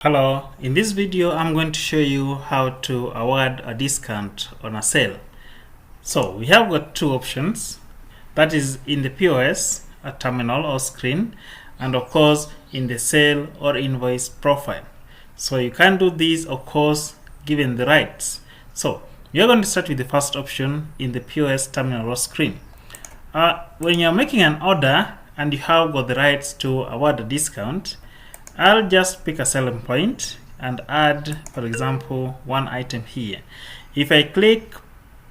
Hello, in this video I'm going to show you how to award a discount on a sale. So we have got two options, that is in the POS, a terminal or screen, and of course in the sale or invoice profile. So you can do this of course given the rights. So you're going to start with the first option in the POS terminal or screen. When you're making an order and you have got the rights to award a discount, I'll just pick a selling point and add, for example, one item here. If I click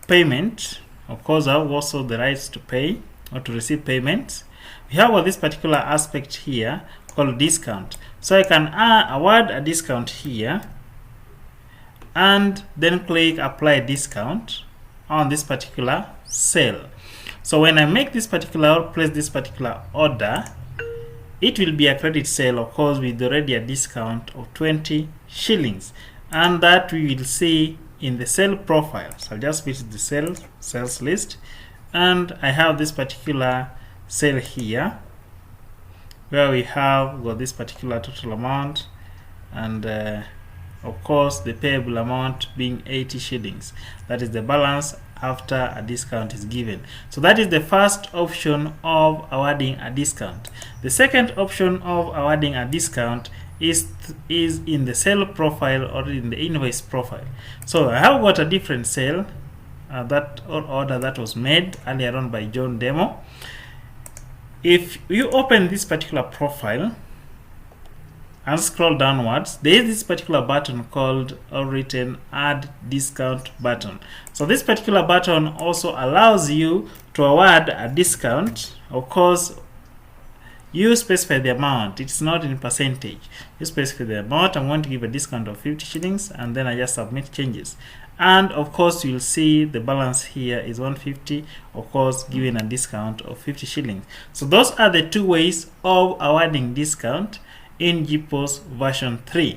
payment, of course I have also the rights to pay or to receive payments. We have this particular aspect here called discount. So I can award a discount here and then click apply discount on this particular sale. So when I make this particular or place this particular order, it will be a credit sale, of course, with already a discount of 20 shillings, and that we will see in the sale profile. So I'll just visit the sales list, and I have this particular sale here where we have got this particular total amount, and of course the payable amount being 80 shillings. That is the balance after a discount is given. So that is the first option of awarding a discount. The second option of awarding a discount is in the sale profile or in the invoice profile. So I have got a different sale order that was made earlier on by John Demo. If you open this particular profile and scroll downwards, there is this particular button called or written add discount button. So this particular button also allows you to award a discount. Of course, you specify the amount, it's not in percentage. You specify the amount. I'm going to give a discount of 50 shillings and then I just submit changes. And of course, you'll see the balance here is 150, of course, given a discount of 50 shillings. So those are the two ways of awarding discount in JiPOS version 3.